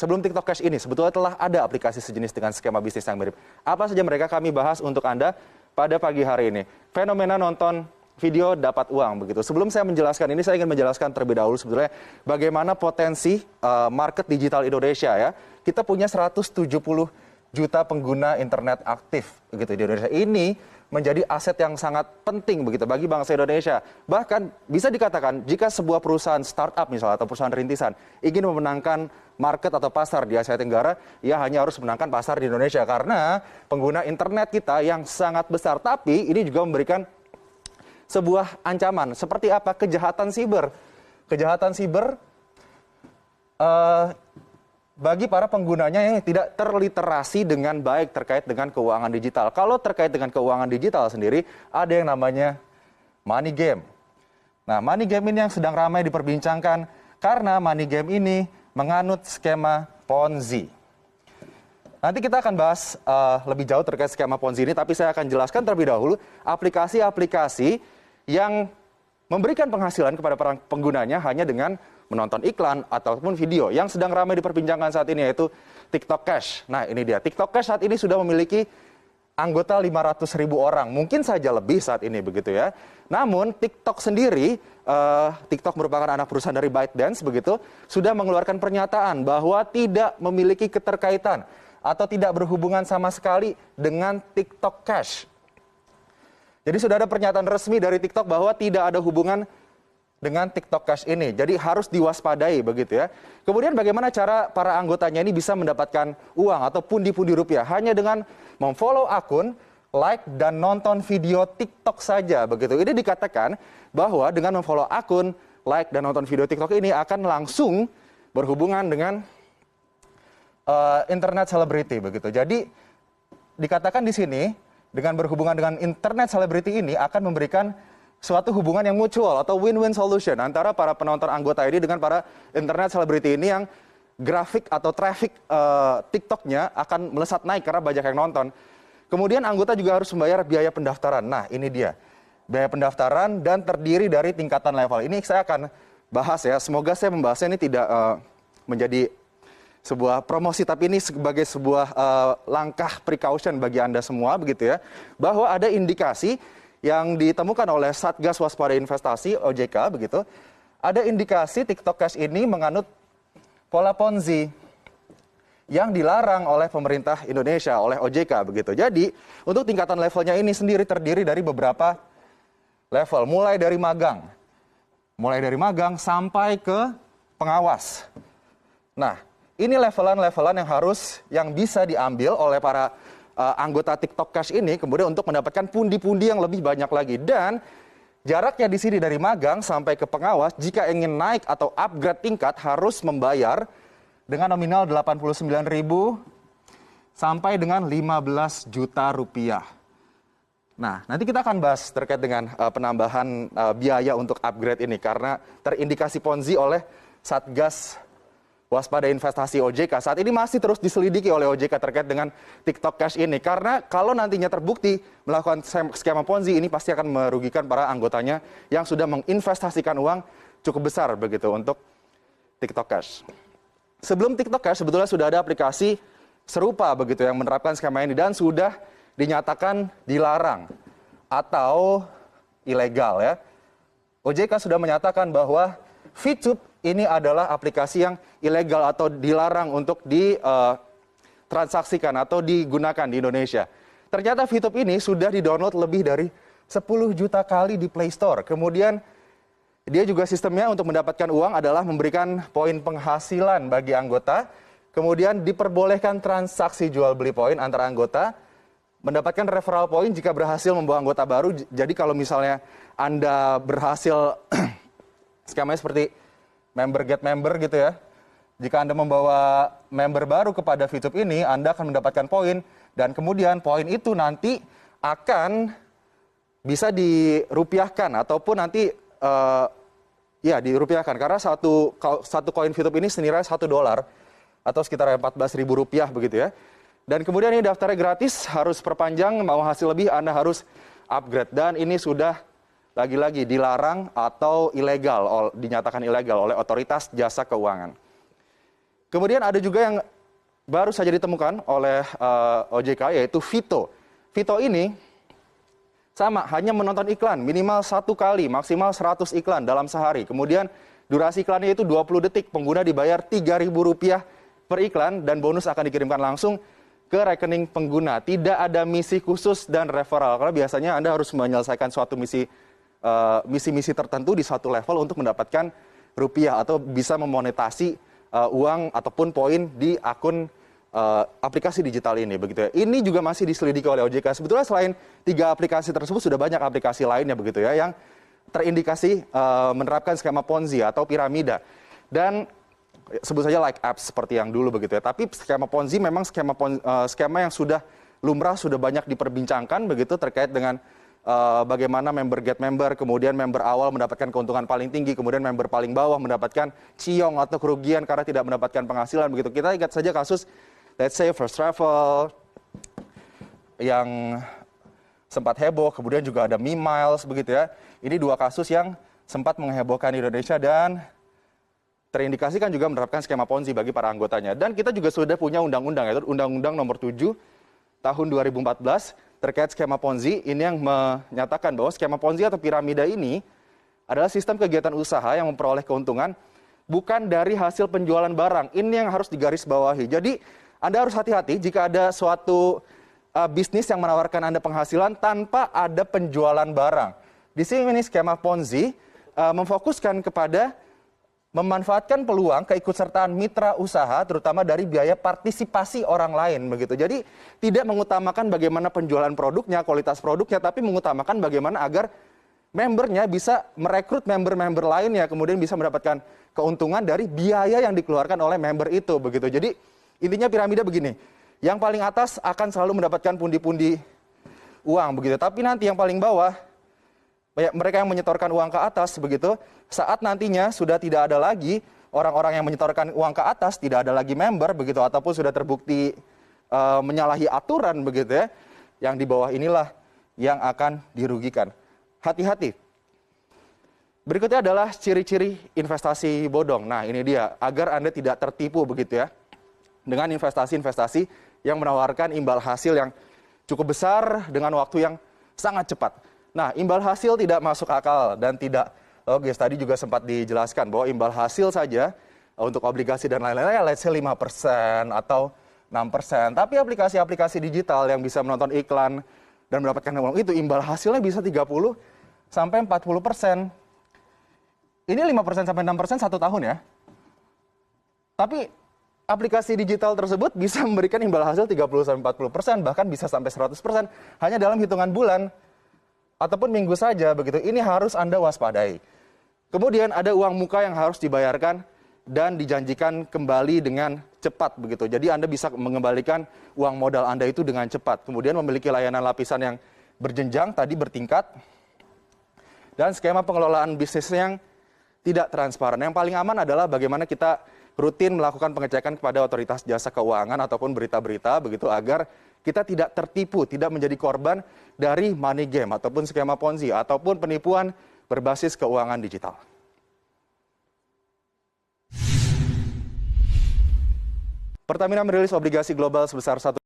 sebelum TikTok Cash ini sebetulnya telah ada aplikasi sejenis dengan skema bisnis yang mirip. Apa saja mereka kami bahas untuk Anda pada pagi hari ini. Fenomena nonton video dapat uang begitu. Sebelum saya menjelaskan ini, saya ingin menjelaskan terlebih dahulu sebetulnya bagaimana potensi market digital Indonesia ya. Kita punya 170 juta pengguna internet aktif begitu di Indonesia. Ini menjadi aset yang sangat penting begitu bagi bangsa Indonesia. Bahkan bisa dikatakan jika sebuah perusahaan startup misalnya atau perusahaan rintisan ingin memenangkan market atau pasar di Asia Tenggara, ia hanya harus menangkan pasar di Indonesia karena pengguna internet kita yang sangat besar. Tapi ini juga memberikan sebuah ancaman. Seperti apa? Kejahatan siber. Kejahatan siber bagi para penggunanya yang tidak terliterasi dengan baik terkait dengan keuangan digital. Kalau terkait dengan keuangan digital sendiri, ada yang namanya money game. Nah, money game ini yang sedang ramai diperbincangkan karena money game ini menganut skema Ponzi. Nanti kita akan bahas lebih jauh terkait skema Ponzi ini, tapi saya akan jelaskan terlebih dahulu aplikasi-aplikasi yang memberikan penghasilan kepada para penggunanya hanya dengan menonton iklan ataupun video. Yang sedang ramai diperbincangkan saat ini yaitu TikTok Cash. Nah, ini dia. TikTok Cash saat ini sudah memiliki anggota 500.000 orang. Mungkin saja lebih saat ini begitu ya. Namun TikTok sendiri, TikTok merupakan anak perusahaan dari ByteDance begitu, sudah mengeluarkan pernyataan bahwa tidak memiliki keterkaitan atau tidak berhubungan sama sekali dengan TikTok Cash. Jadi sudah ada pernyataan resmi dari TikTok bahwa tidak ada hubungan dengan TikTok Cash ini. Jadi harus diwaspadai begitu ya. Kemudian bagaimana cara para anggotanya ini bisa mendapatkan uang atau pundi-pundi rupiah? Hanya dengan memfollow akun, like, dan nonton video TikTok saja begitu. Ini dikatakan bahwa dengan memfollow akun, like, dan nonton video TikTok ini akan langsung berhubungan dengan internet celebrity begitu. Jadi dikatakan di sini dengan berhubungan dengan internet celebrity ini akan memberikan suatu hubungan yang mutual atau win-win solution antara para penonton anggota ini dengan para internet celebrity ini yang grafik atau traffic TikToknya akan melesat naik karena banyak yang nonton. Kemudian anggota juga harus membayar biaya pendaftaran. Nah, ini dia. Biaya pendaftaran dan terdiri dari tingkatan level. Ini saya akan bahas ya. Semoga saya membahasnya ini tidak menjadi sebuah promosi, tapi ini sebagai sebuah langkah precaution bagi Anda semua begitu ya. Bahwa ada indikasi yang ditemukan oleh Satgas Waspada Investasi OJK begitu, ada indikasi TikTok Cash ini menganut pola Ponzi yang dilarang oleh pemerintah Indonesia, oleh OJK begitu. Jadi untuk tingkatan levelnya ini sendiri terdiri dari beberapa level, mulai dari magang sampai ke pengawas. Nah, ini levelan-levelan yang bisa diambil oleh para anggota TikTok Cash ini kemudian untuk mendapatkan pundi-pundi yang lebih banyak lagi. Dan jaraknya di sini dari magang sampai ke pengawas, jika ingin naik atau upgrade tingkat harus membayar dengan nominal 89.000 sampai dengan 15 juta rupiah. Nah, nanti kita akan bahas terkait dengan penambahan biaya untuk upgrade ini karena terindikasi Ponzi oleh Satgas Waspada Investasi OJK. Saat ini masih terus diselidiki oleh OJK terkait dengan TikTok Cash ini. Karena kalau nantinya terbukti melakukan skema Ponzi ini pasti akan merugikan para anggotanya yang sudah menginvestasikan uang cukup besar begitu untuk TikTok Cash. Sebelum TikTok Cash sebetulnya sudah ada aplikasi serupa begitu yang menerapkan skema ini dan sudah dinyatakan dilarang atau ilegal ya. OJK sudah menyatakan bahwa VTube ini adalah aplikasi yang ilegal atau dilarang untuk ditransaksikan atau digunakan di Indonesia. Ternyata VTube ini sudah di-download lebih dari 10 juta kali di Play Store. Kemudian dia juga sistemnya untuk mendapatkan uang adalah memberikan poin penghasilan bagi anggota. Kemudian diperbolehkan transaksi jual beli poin antara anggota. Mendapatkan referral point jika berhasil membawa anggota baru. Jadi kalau misalnya Anda berhasil skemanya seperti member get member gitu ya. Jika Anda membawa member baru kepada VTube ini, Anda akan mendapatkan poin dan kemudian poin itu nanti akan bisa dirupiahkan ataupun nanti dirupiahkan karena satu koin VTube ini senilai $1 atau sekitar 14.000 rupiah begitu ya. Dan kemudian ini daftarnya gratis, harus perpanjang, mau hasil lebih Anda harus upgrade dan ini sudah lagi-lagi dilarang atau ilegal, dinyatakan ilegal oleh otoritas jasa keuangan. Kemudian ada juga yang baru saja ditemukan oleh OJK, yaitu Vito. Vito ini sama, hanya menonton iklan minimal 1 kali, maksimal 100 iklan dalam sehari. Kemudian durasi iklannya itu 20 detik, pengguna dibayar Rp3.000 per iklan dan bonus akan dikirimkan langsung ke rekening pengguna. Tidak ada misi khusus dan referral, karena biasanya Anda harus menyelesaikan suatu misi tertentu di suatu level untuk mendapatkan rupiah atau bisa memonetasi uang ataupun poin di akun aplikasi digital ini, begitu ya. Ini juga masih diselidiki oleh OJK. Sebetulnya selain 3 aplikasi tersebut sudah banyak aplikasi lainnya, begitu ya, yang terindikasi menerapkan skema Ponzi atau piramida. Dan sebut saja like apps seperti yang dulu, begitu ya. Tapi skema Ponzi memang skema yang sudah lumrah, sudah banyak diperbincangkan, begitu, terkait dengan bagaimana member get member, kemudian member awal mendapatkan keuntungan paling tinggi, kemudian member paling bawah mendapatkan ciong atau kerugian karena tidak mendapatkan penghasilan, begitu. Kita ingat saja kasus, let's say, First Travel yang sempat heboh, kemudian juga ada Miles, begitu ya. Ini 2 kasus yang sempat menghebohkan Indonesia dan terindikasikan juga menerapkan skema Ponzi bagi para anggotanya. Dan kita juga sudah punya undang-undang, yaitu Undang-Undang Nomor 7 Tahun 2014 terkait skema Ponzi. Ini yang menyatakan bahwa skema Ponzi atau piramida ini adalah sistem kegiatan usaha yang memperoleh keuntungan bukan dari hasil penjualan barang. Ini yang harus digarisbawahi. Jadi Anda harus hati-hati jika ada suatu bisnis yang menawarkan Anda penghasilan tanpa ada penjualan barang. Di sini skema Ponzi memfokuskan kepada memanfaatkan peluang keikutsertaan mitra usaha, terutama dari biaya partisipasi orang lain, begitu. Jadi tidak mengutamakan bagaimana penjualan produknya, kualitas produknya, tapi mengutamakan bagaimana agar membernya bisa merekrut member-member lainnya, kemudian bisa mendapatkan keuntungan dari biaya yang dikeluarkan oleh member itu, begitu. Jadi intinya piramida begini, yang paling atas akan selalu mendapatkan pundi-pundi uang, begitu. Tapi nanti yang paling bawah, mereka yang menyetorkan uang ke atas, begitu, saat nantinya sudah tidak ada lagi orang-orang yang menyetorkan uang ke atas, tidak ada lagi member, begitu, ataupun sudah terbukti menyalahi aturan, begitu ya, yang di bawah inilah yang akan dirugikan. Hati-hati. Berikutnya adalah ciri-ciri investasi bodong. Nah, ini dia, agar Anda tidak tertipu, begitu ya, dengan investasi-investasi yang menawarkan imbal hasil yang cukup besar dengan waktu yang sangat cepat. Nah, imbal hasil tidak masuk akal dan tidak logis. Tadi juga sempat dijelaskan bahwa imbal hasil saja untuk obligasi dan lain-lain, let's say 5% atau 6%. Tapi aplikasi-aplikasi digital yang bisa menonton iklan dan mendapatkan uang itu, imbal hasilnya bisa 30 sampai 40%. Ini 5% sampai 6% 1 tahun ya. Tapi aplikasi digital tersebut bisa memberikan imbal hasil 30 sampai 40%, bahkan bisa sampai 100% hanya dalam hitungan bulan ataupun minggu saja, begitu. Ini harus Anda waspadai. Kemudian ada uang muka yang harus dibayarkan dan dijanjikan kembali dengan cepat, begitu. Jadi Anda bisa mengembalikan uang modal Anda itu dengan cepat. Kemudian memiliki layanan lapisan yang berjenjang, tadi bertingkat. Dan skema pengelolaan bisnis yang tidak transparan. Yang paling aman adalah bagaimana kita rutin melakukan pengecekan kepada otoritas jasa keuangan ataupun berita-berita, begitu, agar kita tidak tertipu, tidak menjadi korban dari money game ataupun skema Ponzi ataupun penipuan berbasis keuangan digital. Pertamina merilis obligasi global sebesar 1